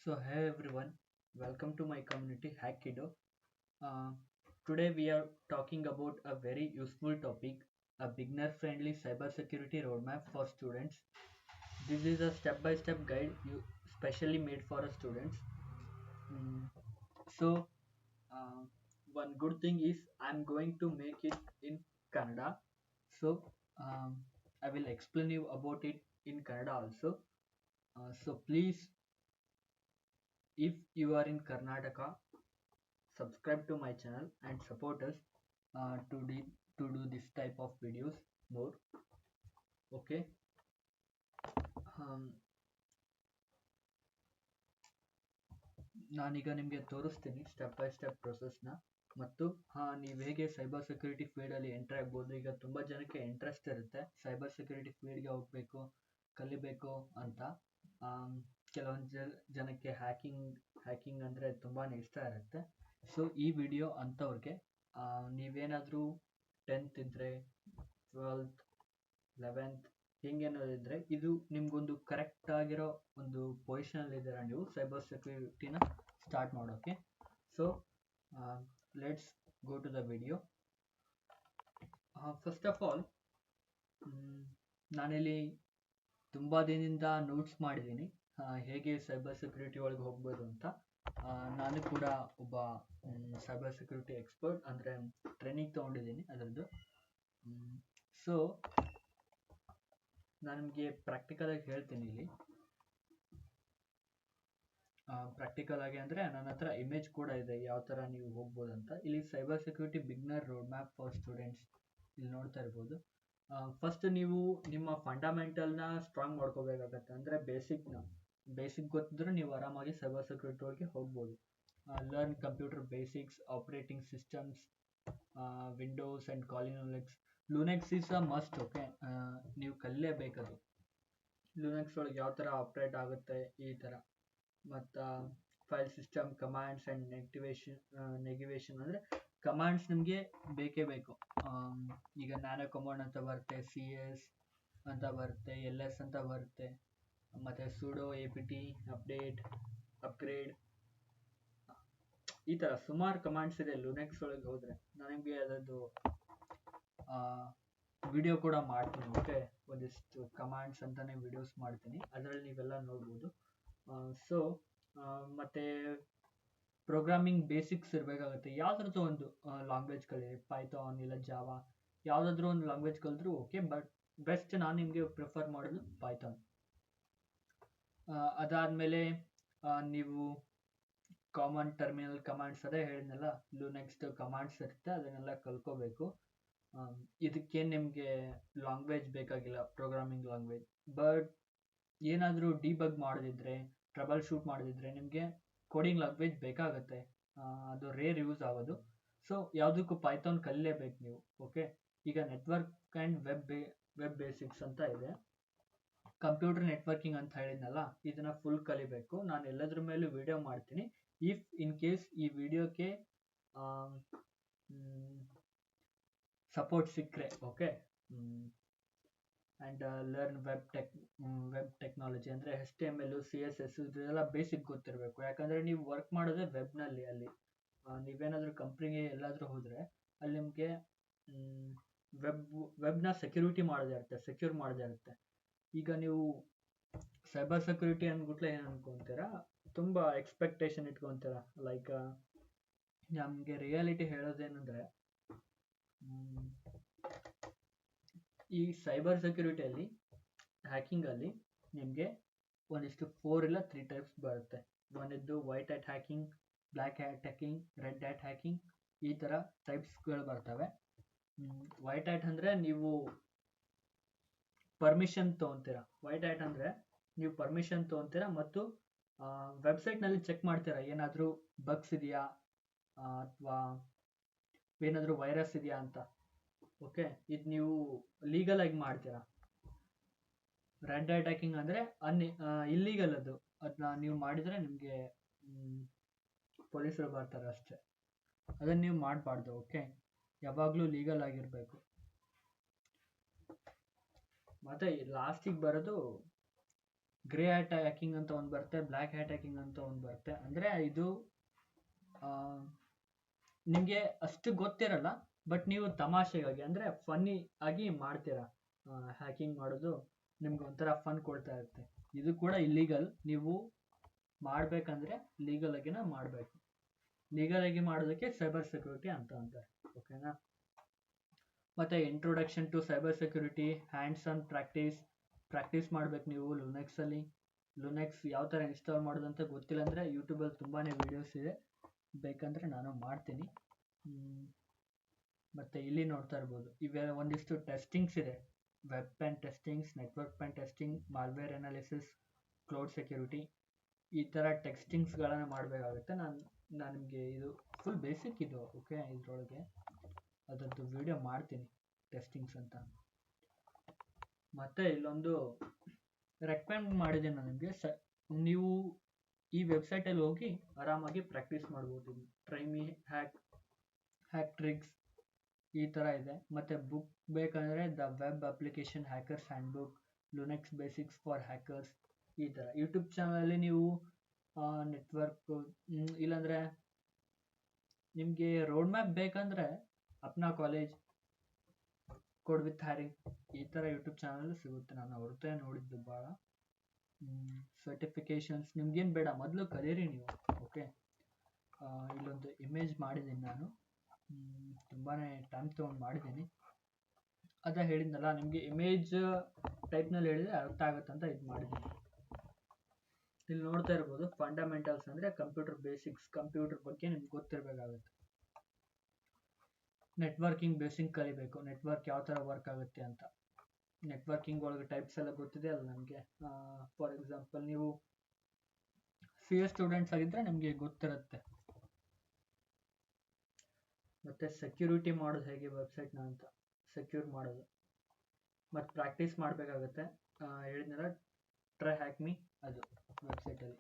So hey everyone, welcome to my community Hackido. Uh, Today we are talking about a very useful topic, a beginner-friendly cybersecurity roadmap for students. This is a step-by-step guide specially made for our students. Mm, so uh, One good thing is I'm going to make it in Kannada. So um, I will explain you about it in Kannada also. So please, if you are in Karnataka, subscribe to my channel and support us to do this type of videos more. Okay. um, ನಾನೀಗ ನಿಮಗೆ ತೋರಿಸ್ತೀನಿ step by step ಪ್ರೊಸೆಸ್ನ. ಮತ್ತು ನೀವು ಹೇಗೆ cyber security ಫೀಲ್ಡಲ್ಲಿ entry ಆಗ್ಬೋದು. ಈಗ ತುಂಬ ಜನಕ್ಕೆ ಇಂಟ್ರೆಸ್ಟ್ ಇರುತ್ತೆ ಸೈಬರ್ ಸೆಕ್ಯೂರಿಟಿ ಫೀಲ್ಡ್ಗೆ ಹೋಗಬೇಕು, ಕಲಿಬೇಕು ಅಂತ. ಕೆಲವೊಂದು ಜನಕ್ಕೆ ಹ್ಯಾಕಿಂಗ್ ಅಂದರೆ ತುಂಬಾ ಇಷ್ಟ ಇರುತ್ತೆ. ಸೊ ಈ ವಿಡಿಯೋ ಅಂಥವ್ರಿಗೆ, ನೀವೇನಾದರೂ 10th ಇದ್ದರೆ, 12th, 11th ಹಿಂಗೇನಾದಿದ್ರೆ ಇದು ನಿಮ್ಗೊಂದು ಕರೆಕ್ಟ್ ಆಗಿರೋ ಒಂದು ಪೊಸಿಷನಲ್ಲಿ ಇದ್ದೀರಾ ನೀವು ಸೈಬರ್ ಸೆಕ್ಯೂರಿಟಿನ ಸ್ಟಾರ್ಟ್ ಮಾಡೋಕ್ಕೆ. So let's go to the video. First of all, ನಾನಿಲ್ಲಿ ತುಂಬ ದಿನದಿಂದ ನೋಟ್ಸ್ ಮಾಡಿದ್ದೀನಿ ಹೇಗೆ ಸೈಬರ್ ಸೆಕ್ಯೂರಿಟಿ ಒಳಗೆ ಹೋಗ್ಬೋದು ಅಂತ. ನಾನು ಕೂಡ ಒಬ್ಬ ಸೈಬರ್ ಸೆಕ್ಯೂರಿಟಿ ಎಕ್ಸ್ಪರ್ಟ್, ಅಂದರೆ ಟ್ರೈನಿಂಗ್ ತೊಗೊಂಡಿದ್ದೀನಿ ಅದರದ್ದು. ಸೊ ನಾನು ನಿಮಗೆ ಪ್ರಾಕ್ಟಿಕಲ್ ಆಗಿ ಹೇಳ್ತೀನಿ ಇಲ್ಲಿ. ಪ್ರಾಕ್ಟಿಕಲ್ ಆಗಿ ಅಂದರೆ ನನ್ನ ಹತ್ರ ಇಮೇಜ್ ಕೂಡ ಇದೆ ಯಾವ ಥರ ನೀವು ಹೋಗ್ಬೋದು ಅಂತ. ಇಲ್ಲಿ cyber security beginner road map for students ಇಲ್ಲಿ ನೋಡ್ತಾ ಇರ್ಬೋದು. ಫಸ್ಟ್ ನೀವು ನಿಮ್ಮ ಫಂಡಮೆಂಟಲ್ನ ಸ್ಟ್ರಾಂಗ್ ಮಾಡ್ಕೋಬೇಕಾಗತ್ತೆ. ಅಂದರೆ ಬೇಸಿಕ್ ಗೊತ್ತಿದ್ರೆ ನೀವು ಆರಾಮಾಗಿ ಸೈಬರ್ ಸೆಕ್ಯೂರಿಟಿ ಒಳಗೆ ಹೋಗ್ಬೋದು. Learn computer basics, operating systems, Windows and Kali Linux. Linux is a must. Okay, ನೀವು ಕಲಿಯಲೇಬೇಕದು. ಲುನೆಕ್ಸ್ ಒಳಗೆ ಯಾವ ಥರ ಆಪ್ರೇಟ್ ಆಗುತ್ತೆ ಈ ಥರ. ಮತ್ತು ಫೈಲ್ ಸಿಸ್ಟಮ್, ಕಮಾಂಡ್ಸ್ ಆ್ಯಂಡ್ ನೆಗಿವೇಷನ್ ಅಂದರೆ ಕಮಾಂಡ್ಸ್ ನಿಮಗೆ ಬೇಕೇ ಬೇಕು. ಈಗ ನ್ಯಾನೋ ಕಮಾಂಡ್ ಅಂತ ಬರುತ್ತೆ, CS ಅಂತ ಬರುತ್ತೆ, LS ಅಂತ ಬರುತ್ತೆ, ಮತ್ತು ಸುಡೋ, APT, ಅಪ್ಡೇಟ್, ಅಪ್ಗ್ರೇಡ್, ಈ ಥರ ಸುಮಾರು ಕಮಾಂಡ್ಸ್ ಇದೆ ಲುನೆಕ್ಸ್ ಒಳಗೆ ಹೋದರೆ. ನನಗೆ ಅದರದ್ದು ವಿಡಿಯೋ ಕೂಡ ಮಾಡ್ತೀನಿ. ಓಕೆ, ಒಂದಿಷ್ಟು ಕಮಾಂಡ್ಸ್ ಅಂತಲೇ ವಿಡಿಯೋಸ್ ಮಾಡ್ತೀನಿ, ಅದರಲ್ಲಿ ನೀವೆಲ್ಲ ನೋಡ್ಬೋದು. ಸೊ ಮತ್ತು ಪ್ರೋಗ್ರಾಮಿಂಗ್ ಬೇಸಿಕ್ಸ್ ಇರಬೇಕಾಗುತ್ತೆ. ಯಾವುದಾದ್ರೂ ಒಂದು ಲ್ಯಾಂಗ್ವೇಜ್ ಕಲೀರಿ, ಪೈಥಾನ್ ಇಲ್ಲ ಜಾವಾ, ಯಾವುದಾದ್ರೂ ಒಂದು ಲ್ಯಾಂಗ್ವೇಜ್ ಕಲಿತ್ರೂ ಓಕೆ, ಬಟ್ ಬೆಸ್ಟ್ ನಾನು ನಿಮಗೆ ಪ್ರಿಫರ್ ಮಾಡೋದು ಪೈಥಾನ್. ಅದಾದಮೇಲೆ ನೀವು ಕಾಮನ್ ಟರ್ಮಿನಲ್ ಕಮಾಂಡ್ಸ್ ಅದೇ ಹೇಳಿದ್ನಲ್ಲ, ನೆಕ್ಸ್ಟ್ ಕಮಾಂಡ್ಸ್ ಇರುತ್ತೆ, ಅದನ್ನೆಲ್ಲ ಕಲ್ಕೋಬೇಕು. ಇದಕ್ಕೇನು ನಿಮಗೆ ಲ್ಯಾಂಗ್ವೇಜ್ ಬೇಕಾಗಿಲ್ಲ, ಪ್ರೋಗ್ರಾಮಿಂಗ್ ಲ್ಯಾಂಗ್ವೇಜ್. ಬಟ್ ಏನಾದರೂ ಡಿಬಗ್ ಮಾಡೋದಿದ್ರೆ, ಟ್ರಬಲ್ ಶೂಟ್ ಮಾಡೋದಿದ್ರೆ ನಿಮಗೆ ಕೋಡಿಂಗ್ ಲ್ಯಾಂಗ್ವೇಜ್ ಬೇಕಾಗುತ್ತೆ. ಅದು ರೇರ್ ಯೂಸ್ ಆಗೋದು. ಸೊ ಯಾವುದಕ್ಕೂ ಪೈಥಾನ್ ಕಲಿಲೇಬೇಕು ನೀವು. ಓಕೆ, ಈಗ ನೆಟ್ವರ್ಕ್ ಆ್ಯಂಡ್ ವೆಬ್ ಬೇಸಿಕ್ಸ್ ಅಂತ ಇದೆ. ಕಂಪ್ಯೂಟರ್ ನೆಟ್ವರ್ಕಿಂಗ್ ಅಂತ ಹೇಳಿದ್ನಲ್ಲ, ಇದನ್ನು ಫುಲ್ ಕಲಿಬೇಕು. ನಾನು ಎಲ್ಲದ್ರ ಮೇಲೂ ವಿಡಿಯೋ ಮಾಡ್ತೀನಿ. ಇಫ್ ಇನ್ ಕೇಸ್ ಈ ವಿಡಿಯೋಕ್ಕೆ ಸಪೋರ್ಟ್ ಸಿಕ್ಕರೆ okay. And learn web technology ಅಂದರೆ HTML, CSS ಇದೆಲ್ಲ ಬೇಸಿಕ್ ಗೊತ್ತಿರಬೇಕು. ಯಾಕಂದರೆ ನೀವು ವರ್ಕ್ ಮಾಡೋದೇ ವೆಬ್ನಲ್ಲಿ. ಅಲ್ಲಿ ನೀವೇನಾದರೂ ಕಂಪ್ನಿಗೆ ಎಲ್ಲಾದರೂ ಹೋದರೆ ಅಲ್ಲಿ ನಿಮಗೆ ವೆಬ್ನ ಸೆಕ್ಯೂರ್ ಮಾಡೋದೇ ಇರುತ್ತೆ. ಈಗ ನೀವು ಸೈಬರ್ ಸೆಕ್ಯೂರಿಟಿ ಅಂದ್ಬಿಟ್ಲೆ ಏನು ಅನ್ಕೊತೀರಾ, ತುಂಬ ಎಕ್ಸ್ಪೆಕ್ಟೇಷನ್ ಇಟ್ಕೊತೀರಾ. ಲೈಕ್ ನಮಗೆ ರಿಯಾಲಿಟಿ ಹೇಳೋದೇನೆಂದರೆ, ಈ ಸೈಬರ್ ಸೆಕ್ಯೂರಿಟಿಯಲ್ಲಿ, ಹ್ಯಾಕಿಂಗಲ್ಲಿ ನಿಮಗೆ ಒಂದಿಷ್ಟು 4 ಇಲ್ಲ 3 ಟೈಪ್ಸ್ ಬರುತ್ತೆ. ಒಂದಿದ್ದು white hat hacking, black hat hacking, red hat hacking, ಈ ಥರ ಟೈಪ್ಸ್ಗಳು ಬರ್ತವೆ. ವೈಟ್ ಹ್ಯಾಟ್ ಅಂದರೆ ನೀವು ಪರ್ಮಿಷನ್ ತೊಗೊತೀರಾ. ವೈಟ್ ಹ್ಯಾಟ್ ಅಂದರೆ ನೀವು ಪರ್ಮಿಷನ್ ತೊಗೊತೀರಾ ಮತ್ತು ವೆಬ್ಸೈಟ್ನಲ್ಲಿ ಚೆಕ್ ಮಾಡ್ತೀರಾ ಏನಾದರೂ ಬಗ್ಸ್ ಇದೆಯಾ ಅಥವಾ ಏನಾದರೂ ವೈರಸ್ ಇದೆಯಾ ಅಂತ. ಓಕೆ, ಇದು ನೀವು ಲೀಗಲ್ ಆಗಿ ಮಾಡ್ತೀರಾ. ರೆಡ್ ಹ್ಯಾಟ್ ಹ್ಯಾಕಿಂಗ್ ಅಂದರೆ ಇಲ್ಲೀಗಲ್, ಅದನ್ನ ನೀವು ಮಾಡಿದರೆ ನಿಮಗೆ ಪೊಲೀಸರು ಬರ್ತಾರೆ ಅಷ್ಟೇ. ಅದನ್ನು ನೀವು ಮಾಡಬಾರ್ದು. ಓಕೆ, ಯಾವಾಗಲೂ ಲೀಗಲ್ ಆಗಿರಬೇಕು. ಮತ್ತು ಲಾಸ್ಟಿಗೆ ಬರೋದು ಗ್ರೇ ಹ್ಯಾಟ್ ಹ್ಯಾಕಿಂಗ್ ಅಂತ ಒಂದು ಬರುತ್ತೆ, ಬ್ಲ್ಯಾಕ್ ಹ್ಯಾಟ್ ಹ್ಯಾಕಿಂಗ್ ಅಂತ ಒಂದು ಬರುತ್ತೆ. ಅಂದರೆ ಇದು ನಿಮಗೆ ಅಷ್ಟು ಗೊತ್ತಿರಲ್ಲ, ಬಟ್ ನೀವು ತಮಾಷೆಗಾಗಿ ಅಂದರೆ ಫನ್ನಿ ಆಗಿ ಮಾಡ್ತೀರಾ. ಹ್ಯಾಕಿಂಗ್ ಮಾಡೋದು ನಿಮ್ಗೆ ಒಂಥರ ಫನ್ ಕೊಡ್ತಾ ಇರುತ್ತೆ. ಇದು ಕೂಡ ಇಲ್ಲೀಗಲ್. ನೀವು ಮಾಡಬೇಕಂದ್ರೆ ಲೀಗಲ್ ಆಗಿನ ಮಾಡಬೇಕು. ಲೀಗಲ್ ಆಗಿ ಮಾಡೋದಕ್ಕೆ ಸೈಬರ್ ಸೆಕ್ಯೂರಿಟಿ ಅಂತ ಅಂತಾರೆ. ಓಕೆನಾ? ಮತ್ತು introduction to cyber security, hands on practice ಮಾಡ್ಬೇಕು ನೀವು ಲುನೆಕ್ಸಲ್ಲಿ. ಲುನೆಕ್ಸ್ ಯಾವ ಥರ ಇನ್ಸ್ಟಾಲ್ ಮಾಡೋದಂತ ಗೊತ್ತಿಲ್ಲ ಅಂದರೆ ಯೂಟ್ಯೂಬಲ್ಲಿ ತುಂಬಾ ವೀಡಿಯೋಸ್ ಇದೆ, ಬೇಕಂದರೆ ನಾನು ಮಾಡ್ತೀನಿ. ಮತ್ತು ಇಲ್ಲಿ ನೋಡ್ತಾ ಇರ್ಬೋದು, ಇವೆಲ್ಲ ಒಂದಿಷ್ಟು ಟೆಸ್ಟಿಂಗ್ಸ್ ಇದೆ. Web pen testings, network pen testing, malware analysis, cloud security, ಈ ಥರ ಟೆಸ್ಟಿಂಗ್ಸ್ಗಳನ್ನು ಮಾಡಬೇಕಾಗುತ್ತೆ. ನಾನು ನಿಮಗೆ ಇದು ಫುಲ್ ಬೇಸಿಕ್ ಇದು. ಓಕೆ, ಇದರೊಳಗೆ ಅದರದ್ದು ವಿಡಿಯೋ ಮಾಡ್ತೀನಿ ಟೆಸ್ಟಿಂಗ್ಸ್ ಅಂತ. ಮತ್ತು ಇಲ್ಲೊಂದು ರೆಕಮೆಂಡ್ ಮಾಡಿದ್ದೀನಿ ನಾನು ನಿಮಗೆ. ನೀವು ಈ ವೆಬ್ಸೈಟಲ್ಲಿ ಹೋಗಿ ಆರಾಮಾಗಿ ಪ್ರಾಕ್ಟೀಸ್ ಮಾಡ್ಬೋದು. ಟ್ರೈಮಿ ಹ್ಯಾಕ್ ಟ್ರಿಕ್ಸ್ ಈ ಥರ ಇದೆ. ಮತ್ತು ಬುಕ್ ಬೇಕಂದರೆ the web application hackers handbook, Linux basics for hackers, ಈ ಥರ. ಯೂಟ್ಯೂಬ್ ಚಾನಲಲ್ಲಿ ನೀವು ನೆಟ್ವರ್ಕ್, ಇಲ್ಲಾಂದರೆ ನಿಮಗೆ ರೋಡ್ ಮ್ಯಾಪ್ ಬೇಕಂದರೆ ಅಪ್ನಾ ಕಾಲೇಜ್, ಕೋಡ್ ವಿತ್ ಹ್ಯಾರಿಂಗ್, ಈ ಥರ ಯೂಟ್ಯೂಬ್ ಚಾನಲ್ ಸಿಗುತ್ತೆ. ನಾನು ಅವ್ರದ್ದೇ ನೋಡಿದ್ದು ಭಾಳ. ಸರ್ಟಿಫಿಕೇಷನ್ಸ್ ನಿಮ್ಗೇನು ಬೇಡ, ಮೊದಲು ಕಲೀರಿ ನೀವು. ಓಕೆ, ಇಲ್ಲೊಂದು ಇಮೇಜ್ ಮಾಡಿದ್ದೀನಿ ನಾನು, ತುಂಬಾ ಟೈಮ್ ತೊಗೊಂಡು ಮಾಡಿದ್ದೀನಿ. ಅದ ಹೇಳಿದ್ನಲ್ಲ, ನಿಮಗೆ ಇಮೇಜ್ ಟೈಪ್ನಲ್ಲಿ ಹೇಳಿದರೆ ಅರ್ಥ ಆಗುತ್ತೆ ಅಂತ ಇದು ಮಾಡಿದ್ದೀನಿ. ಇಲ್ಲಿ ನೋಡ್ತಾ ಇರ್ಬೋದು, ಫಂಡಮೆಂಟಲ್ಸ್ ಅಂದರೆ ಕಂಪ್ಯೂಟರ್ ಬೇಸಿಕ್ಸ್, ಕಂಪ್ಯೂಟರ್ ಬಗ್ಗೆ ನಿಮ್ಗೆ ಗೊತ್ತಿರಬೇಕಾಗುತ್ತೆ. ನೆಟ್ವರ್ಕಿಂಗ್ ಬೇಸಿಕ್ ಕಲಿಬೇಕು, ನೆಟ್ವರ್ಕ್ ಯಾವ ಥರ ವರ್ಕ್ ಆಗುತ್ತೆ ಅಂತ. ನೆಟ್ವರ್ಕಿಂಗ್ ಒಳಗೆ ಟೈಪ್ಸ್ ಎಲ್ಲ ಗೊತ್ತಿದೆ ಅಲ್ಲ ನಮಗೆ. ಫಾರ್ ಎಕ್ಸಾಂಪಲ್, ನೀವು CS ಸ್ಟೂಡೆಂಟ್ಸ್ ಆಗಿದ್ದರೆ ನಿಮಗೆ ಗೊತ್ತಿರುತ್ತೆ. ಮತ್ತು ಸೆಕ್ಯೂರಿಟಿ ಮಾಡೋದು ಹೇಗೆ ವೆಬ್ಸೈಟ್ನ ಅಂತ, ಸೆಕ್ಯೂರ್ ಮಾಡೋದು. ಮತ್ತು ಪ್ರಾಕ್ಟೀಸ್ ಮಾಡಬೇಕಾಗುತ್ತೆ. ಹೇಳಿದ್ನಲ್ಲ, ಟ್ರೈ ಹ್ಯಾಕ್ ಮೀ, ಅದು ವೆಬ್ಸೈಟಲ್ಲಿ.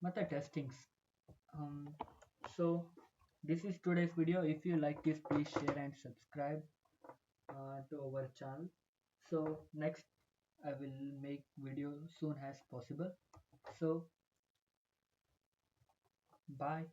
ಮತ್ತು testings. So this is today's video. If you like this, please share and subscribe to our channel. So next I will make video soon as possible. So bye.